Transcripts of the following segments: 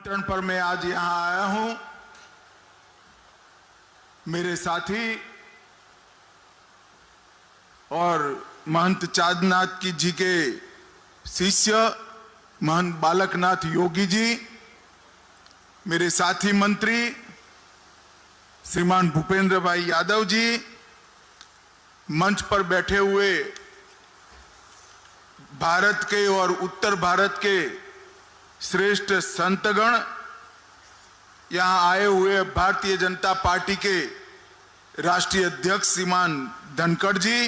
निमंत्रण पर मैं आज यहां आया हूं। मेरे साथी और महंत चांदनाथ जी के शिष्य महंत बालकनाथ योगी जी, मेरे साथी मंत्री श्रीमान भूपेंद्र भाई यादव जी, मंच पर बैठे हुए भारत के और उत्तर भारत के श्रेष्ठ संतगण, यहां आए हुए भारतीय जनता पार्टी के राष्ट्रीय अध्यक्ष श्रीमान धनखड़ जी,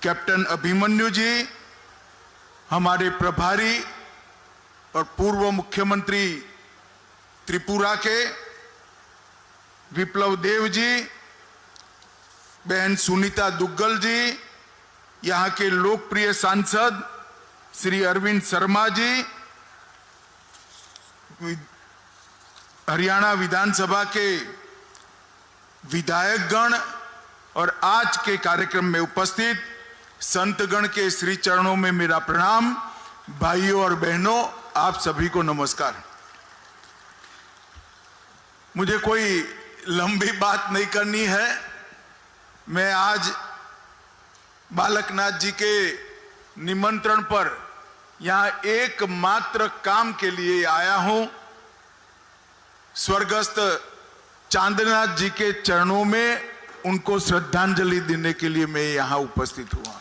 कैप्टन अभिमन्यु जी, हमारे प्रभारी और पूर्व मुख्यमंत्री त्रिपुरा के विप्लव देव जी, बहन सुनीता दुग्गल जी, यहाँ के लोकप्रिय सांसद श्री अरविंद शर्मा जी, हरियाणा विधानसभा के विधायकगण और आज के कार्यक्रम में उपस्थित संतगण के श्री चरणों में मेरा प्रणाम। भाइयों और बहनों, आप सभी को नमस्कार। मुझे कोई लंबी बात नहीं करनी है। मैं आज बालकनाथ जी के निमंत्रण पर यहां एकमात्र काम के लिए आया हूं। स्वर्गस्थ चांदनाथ जी के चरणों में उनको श्रद्धांजलि देने के लिए मैं यहां उपस्थित हुआ।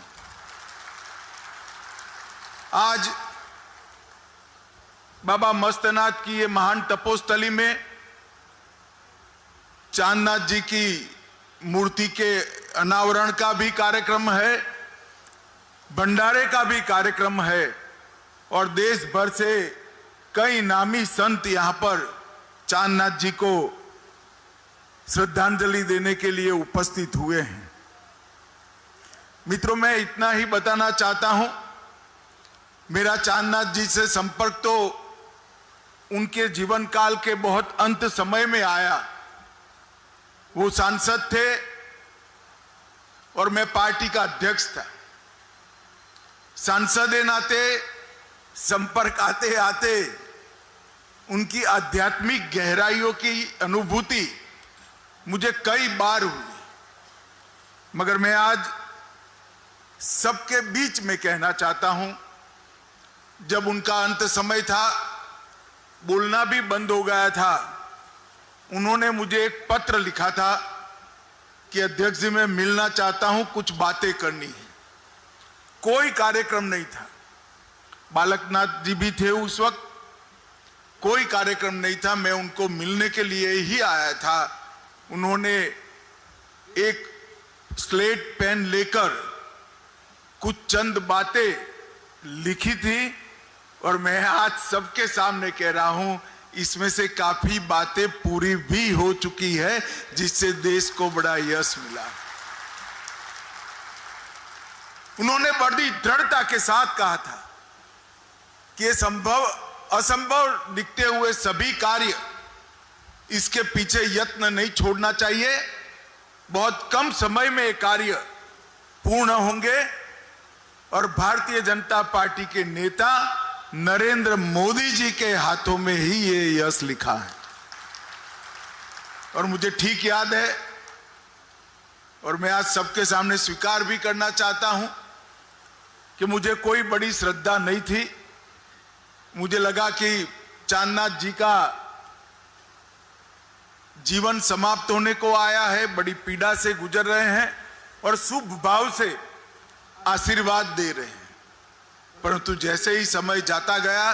आज बाबा मस्तनाथ की ये महान तपोस्थली में चांदनाथ जी की मूर्ति के अनावरण का भी कार्यक्रम है, भंडारे का भी कार्यक्रम है और देश भर से कई नामी संत यहां पर चांदनाथ जी को श्रद्धांजलि देने के लिए उपस्थित हुए हैं। मित्रों, मैं इतना ही बताना चाहता हूं, मेरा चांदनाथ जी से संपर्क तो उनके जीवन काल के बहुत अंत समय में आया। वो सांसद थे और मैं पार्टी का अध्यक्ष था। सांसद के नाते संपर्क आते आते उनकी आध्यात्मिक गहराइयों की अनुभूति मुझे कई बार हुई, मगर मैं आज सबके बीच में कहना चाहता हूं, जब उनका अंत समय था, बोलना भी बंद हो गया था, उन्होंने मुझे एक पत्र लिखा था कि अध्यक्ष जी मैं मिलना चाहता हूं, कुछ बातें करनी है। कोई कार्यक्रम नहीं था, बालकनाथ जी भी थे उस वक्त, कोई कार्यक्रम नहीं था, मैं उनको मिलने के लिए ही आया था। उन्होंने एक स्लेट पेन लेकर कुछ चंद बातें लिखी थी और मैं आज सबके सामने कह रहा हूं, इसमें से काफी बातें पूरी भी हो चुकी है, जिससे देश को बड़ा यश मिला। उन्होंने बड़ी दृढ़ता के साथ कहा था कि ये असंभव दिखते हुए सभी कार्य, इसके पीछे यत्न नहीं छोड़ना चाहिए। बहुत कम समय में ये कार्य पूर्ण होंगे और भारतीय जनता पार्टी के नेता नरेंद्र मोदी जी के हाथों में ही ये यश लिखा है। और मुझे ठीक याद है और मैं आज सबके सामने स्वीकार भी करना चाहता हूं कि मुझे कोई बड़ी श्रद्धा नहीं थी। मुझे लगा कि चांदनाथ जी का जीवन समाप्त होने को आया है, बड़ी पीड़ा से गुजर रहे हैं और शुभ भाव से आशीर्वाद दे रहे हैं, परंतु जैसे ही समय जाता गया,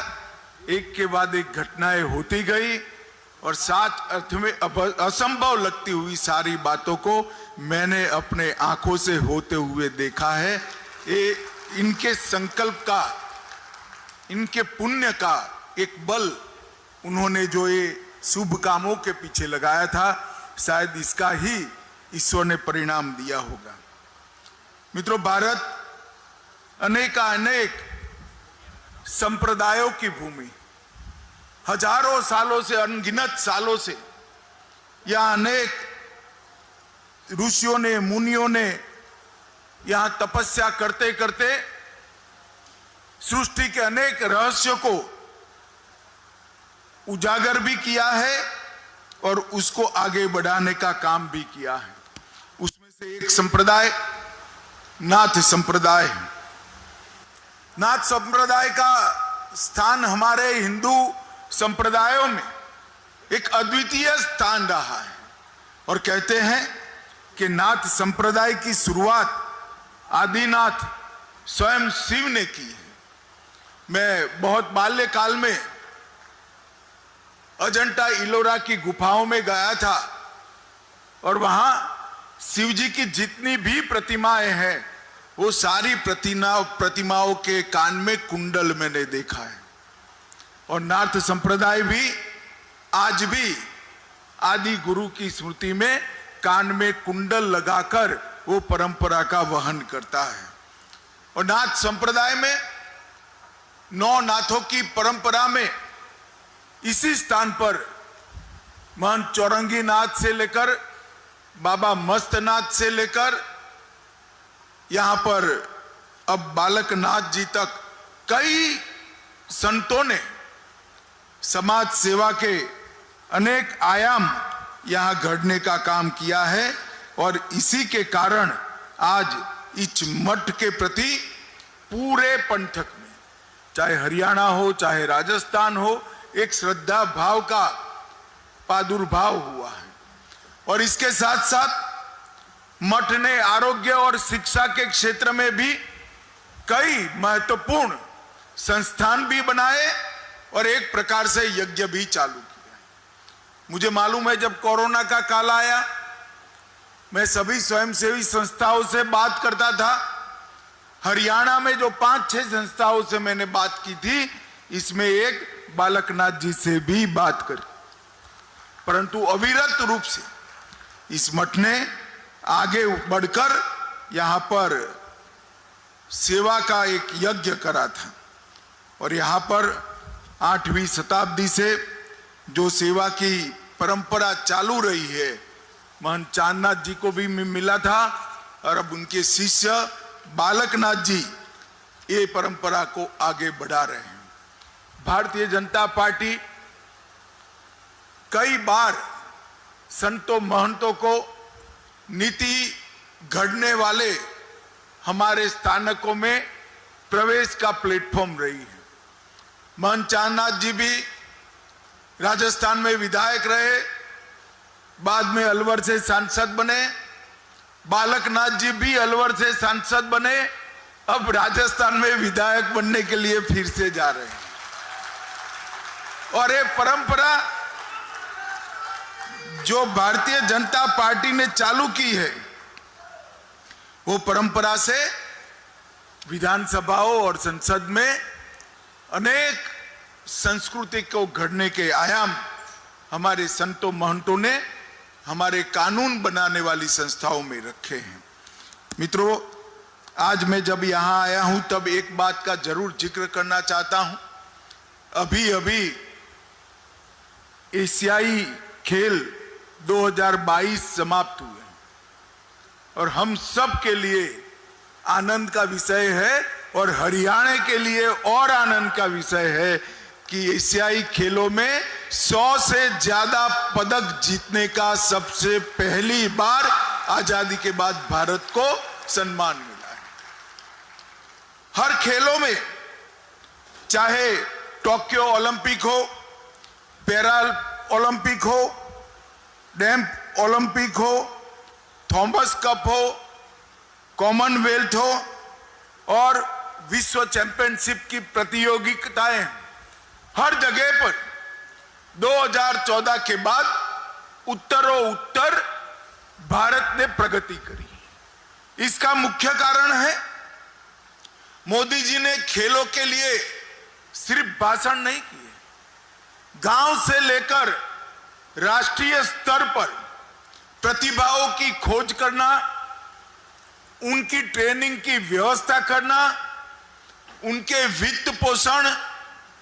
एक के बाद एक घटनाएं होती गई और साथ अर्थ में असंभव लगती हुई सारी बातों को मैंने अपने आंखों से होते हुए देखा है। ये इनके संकल्प का, इनके पुण्य का एक बल उन्होंने जो ये शुभ कामों के पीछे लगाया था, शायद इसका ही ईश्वर ने परिणाम दिया होगा। मित्रों, भारत अनेक संप्रदायों की भूमि, हजारों सालों से, अनगिनत सालों से यहां अनेक ऋषियों ने, मुनियों ने यहां तपस्या करते करते सृष्टि के अनेक रहस्यों को उजागर भी किया है और उसको आगे बढ़ाने का काम भी किया है। उसमें से एक संप्रदाय नाथ संप्रदाय है। नाथ संप्रदाय का स्थान हमारे हिंदू संप्रदायों में एक अद्वितीय स्थान रहा है और कहते हैं कि नाथ संप्रदाय की शुरुआत आदिनाथ स्वयं शिव ने की है। मैं बहुत बाल्यकाल में अजंता इलोरा की गुफाओं में गया था और वहां शिव जी की जितनी भी प्रतिमाएं हैं वो सारी प्रतिमाओं के कान में कुंडल मैंने देखा है। और नाथ संप्रदाय भी आज भी आदि गुरु की स्मृति में कान में कुंडल लगाकर वो परंपरा का वहन करता है। और नाथ संप्रदाय में 9 नाथों की परंपरा में इसी स्थान पर महंत चौरंगी नाथ से लेकर बाबा मस्तनाथ से लेकर यहां पर अब बालक नाथ जी तक कई संतों ने समाज सेवा के अनेक आयाम यहां घड़ने का काम किया है। और इसी के कारण आज इस मठ के प्रति पूरे पंथक में, चाहे हरियाणा हो चाहे राजस्थान हो, एक श्रद्धा भाव का प्रादुर्भाव हुआ है। और इसके साथ साथ मठ ने आरोग्य और शिक्षा के क्षेत्र में भी कई महत्वपूर्ण संस्थान भी बनाए और एक प्रकार से यज्ञ भी चालू किया। मुझे मालूम है जब कोरोना का काल आया मैं सभी स्वयंसेवी संस्थाओं से बात करता था। हरियाणा में जो 5-6 संस्थाओं से मैंने बात की थी, इसमें एक बालकनाथ जी से भी बात करी, परंतु अविरत रूप से इस मठ ने आगे बढ़कर यहां पर सेवा का एक यज्ञ करा था। और यहां पर 8वीं शताब्दी से जो सेवा की परंपरा चालू रही है, महंत चांदनाथ जी को भी मिला था और अब उनके शिष्य बालकनाथ जी ये परंपरा को आगे बढ़ा रहे हैं। भारतीय जनता पार्टी कई बार संतों महंतों को नीति घड़ने वाले हमारे स्थानकों में प्रवेश का प्लेटफॉर्म रही है। महंत चांदनाथ जी भी राजस्थान में विधायक रहे, बाद में अलवर से सांसद बने। बालकनाथ जी भी अलवर से सांसद बने, अब राजस्थान में विधायक बनने के लिए फिर से जा रहे हैं। और ये परंपरा जो भारतीय जनता पार्टी ने चालू की है, वो परंपरा से विधानसभाओं और संसद में अनेक संस्कृति को घड़ने के आयाम हमारे संतों महंतों ने हमारे कानून बनाने वाली संस्थाओं में रखे हैं। मित्रों, आज मैं जब यहां आया हूं तब एक बात का जरूर जिक्र करना चाहता हूं। अभी अभी एशियाई खेल 2022 समाप्त हुए और हम सब के लिए आनंद का विषय है और हरियाणा के लिए और आनंद का विषय है कि एशियाई खेलों में 100 से ज्यादा पदक जीतने का सबसे पहली बार आजादी के बाद भारत को सम्मान मिला है। हर खेलों में, चाहे टोक्यो ओलंपिक हो, पैरा ओलंपिक हो, डैम्प ओलंपिक हो, थॉमस कप हो, कॉमनवेल्थ हो और विश्व चैंपियनशिप की प्रतियोगिताएं, हर जगह पर 2014 के बाद उत्तरोत्तर भारत ने प्रगति करी। इसका मुख्य कारण है मोदी जी ने खेलों के लिए सिर्फ भाषण नहीं किए, गांव से लेकर राष्ट्रीय स्तर पर प्रतिभाओं की खोज करना, उनकी ट्रेनिंग की व्यवस्था करना, उनके वित्त पोषण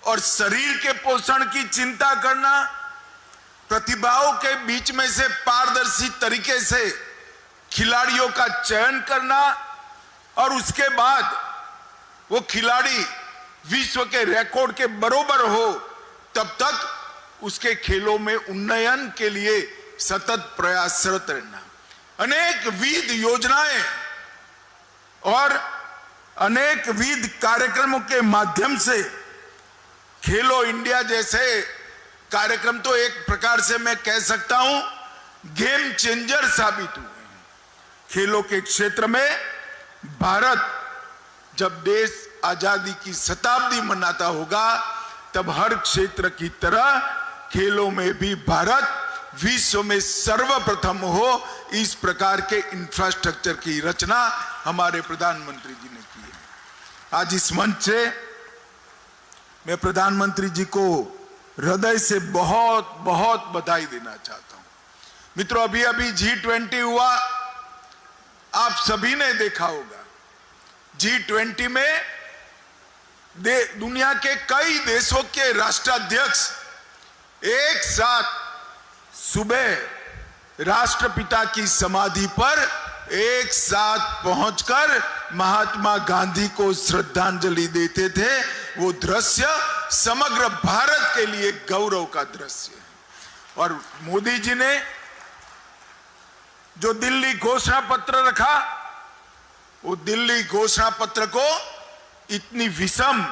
और शरीर के पोषण की चिंता करना, प्रतिभाओं के बीच में से पारदर्शी तरीके से खिलाड़ियों का चयन करना और उसके बाद वो खिलाड़ी विश्व के रिकॉर्ड के बराबर हो तब तक उसके खेलों में उन्नयन के लिए सतत प्रयासरत रहना, अनेक विध योजनाएं और अनेक विध कार्यक्रमों के माध्यम से खेलो इंडिया जैसे कार्यक्रम तो एक प्रकार से मैं कह सकता हूं गेम चेंजर साबित हुए हैं। खेलों के क्षेत्र में भारत जब देश आजादी की शताब्दी मनाता होगा तब हर क्षेत्र की तरह खेलों में भी भारत विश्व में सर्वप्रथम हो, इस प्रकार के इंफ्रास्ट्रक्चर की रचना हमारे प्रधानमंत्री जी ने की है। आज इस मंच से मैं प्रधानमंत्री जी को हृदय से बहुत बहुत बधाई देना चाहता हूं। मित्रों, अभी अभी G20 हुआ, आप सभी ने देखा होगा। G20 में दुनिया के कई देशों के राष्ट्राध्यक्ष एक साथ सुबह राष्ट्रपिता की समाधि पर एक साथ पहुंचकर महात्मा गांधी को श्रद्धांजलि देते थे। वो दृश्य समग्र भारत के लिए गौरव का दृश्य है। और मोदी जी ने जो दिल्ली घोषणा पत्र रखा, वो दिल्ली घोषणा पत्र को इतनी विषम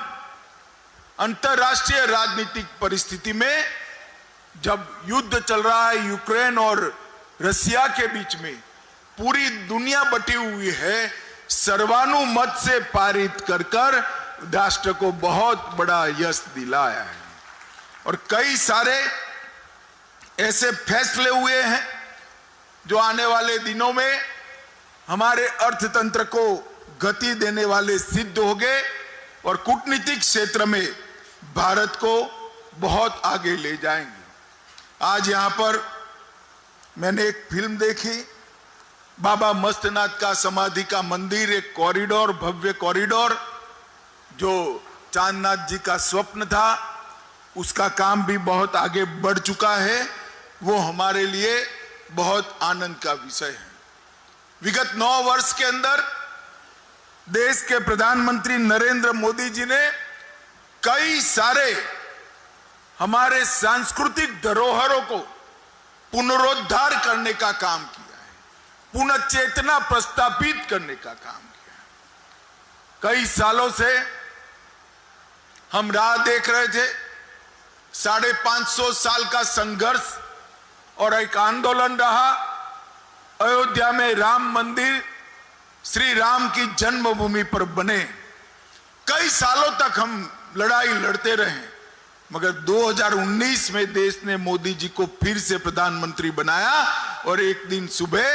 अंतरराष्ट्रीय राजनीतिक परिस्थिति में, जब युद्ध चल रहा है यूक्रेन और रसिया के बीच में, पूरी दुनिया बटी हुई है, सर्वानुमत से पारित कर राष्ट्र को बहुत बड़ा यश दिलाया है। और कई सारे ऐसे फैसले हुए हैं जो आने वाले दिनों में हमारे अर्थतंत्र को गति देने वाले सिद्ध हो गए और कूटनीतिक क्षेत्र में भारत को बहुत आगे ले जाएंगे। आज यहां पर मैंने एक फिल्म देखी, बाबा मस्तनाथ का समाधि का मंदिर, एक कॉरिडोर, भव्य कॉरिडोर जो चांदनाथ जी का स्वप्न था, उसका काम भी बहुत आगे बढ़ चुका है। वो हमारे लिए बहुत आनंद का विषय है। विगत 9 वर्ष के अंदर देश के प्रधानमंत्री नरेंद्र मोदी जी ने कई सारे हमारे सांस्कृतिक धरोहरों को पुनरुद्धार करने का काम किया है, पुनः चेतना प्रस्थापित करने का काम किया है। कई सालों से हम राह देख रहे थे, 550 साल का संघर्ष और एक आंदोलन रहा। अयोध्या में राम मंदिर श्री राम की जन्मभूमि पर बने। कई सालों तक हम लड़ाई लड़ते रहे, मगर 2019 में देश ने मोदी जी को फिर से प्रधानमंत्री बनाया और एक दिन सुबह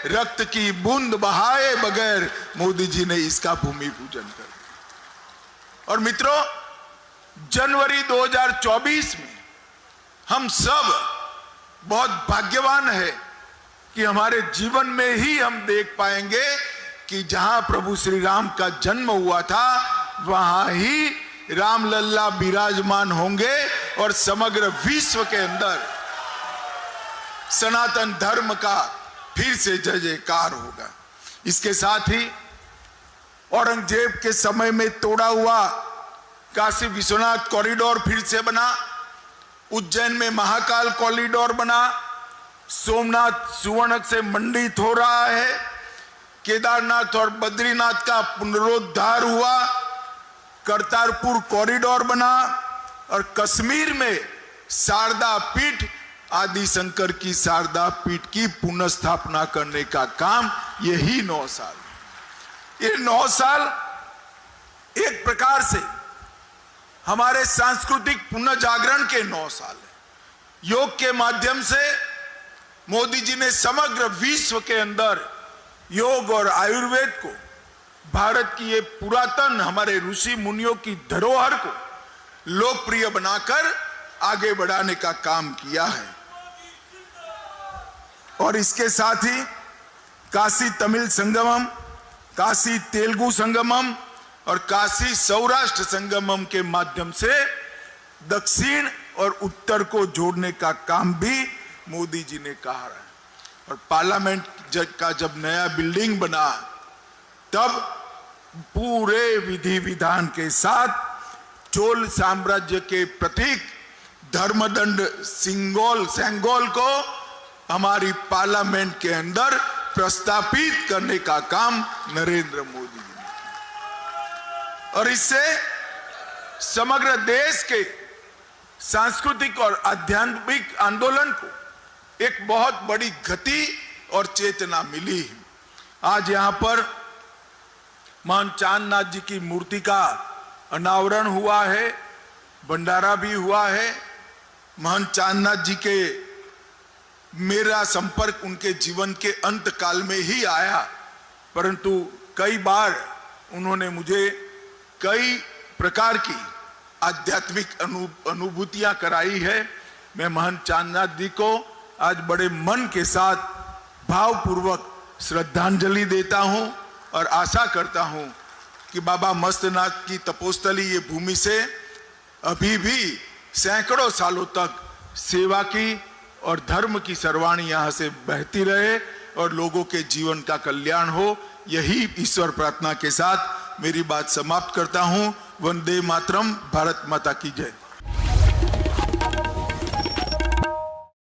रक्त की बूंद बहाए बगैर मोदी जी ने इसका भूमि पूजन कर दिया। और मित्रों, जनवरी 2024 में हम सब बहुत भाग्यवान है कि हमारे जीवन में ही हम देख पाएंगे कि जहां प्रभु श्री राम का जन्म हुआ था वहां ही रामलल्ला विराजमान होंगे और समग्र विश्व के अंदर सनातन धर्म का फिर से जय जयकार होगा। इसके साथ ही औरंगजेब के समय में तोड़ा हुआ काशी विश्वनाथ कॉरिडोर फिर से बना, उज्जैन में महाकाल कॉरिडोर बना, सोमनाथ सुवर्ण से मंडित हो रहा है, केदारनाथ और बद्रीनाथ का पुनरुद्धार हुआ, करतारपुर कॉरिडोर बना और कश्मीर में शारदा पीठ आदि शंकर की शारदा पीठ की पुनः स्थापना करने का काम यही 9 साल। ये 9 साल एक प्रकार से हमारे सांस्कृतिक पुनर्जागरण के 9 साल है। योग के माध्यम से मोदी जी ने समग्र विश्व के अंदर योग और आयुर्वेद को, भारत की ये पुरातन हमारे ऋषि मुनियों की धरोहर को लोकप्रिय बनाकर आगे बढ़ाने का काम किया है। और इसके साथ ही काशी तमिल संगमम, काशी तेलुगु संगमम और काशी सौराष्ट्र संगमम के माध्यम से दक्षिण और उत्तर को जोड़ने का काम भी मोदी जी ने कहा है। और पार्लियामेंट का जब नया बिल्डिंग बना तब पूरे विधि विधान के साथ चोल साम्राज्य के प्रतीक धर्मदंड सेंगोल को हमारी पार्लियामेंट के अंदर प्रस्तापित करने का काम नरेंद्र मोदी जी ने किया और इससे समग्र देश के सांस्कृतिक और आध्यात्मिक आंदोलन को एक बहुत बड़ी गति और चेतना मिली है। आज यहां पर महंत चांदनाथ जी की मूर्ति का अनावरण हुआ है, भंडारा भी हुआ है। महंत चांदनाथ जी के मेरा संपर्क उनके जीवन के अंत काल में ही आया, परंतु कई बार उन्होंने मुझे कई प्रकार की आध्यात्मिक अनुभूतियां कराई है। मैं महंत चांदनाथ जी को आज बड़े मन के साथ भावपूर्वक श्रद्धांजलि देता हूं और आशा करता हूं कि बाबा मस्तनाथ की तपोस्थली ये भूमि से अभी भी सैकड़ों सालों तक सेवा की और धर्म की सरवाणी यहां से बहती रहे और लोगों के जीवन का कल्याण हो। यही ईश्वर प्रार्थना के साथ मेरी बात समाप्त करता हूं। वंदे मातरम। भारत माता की जय।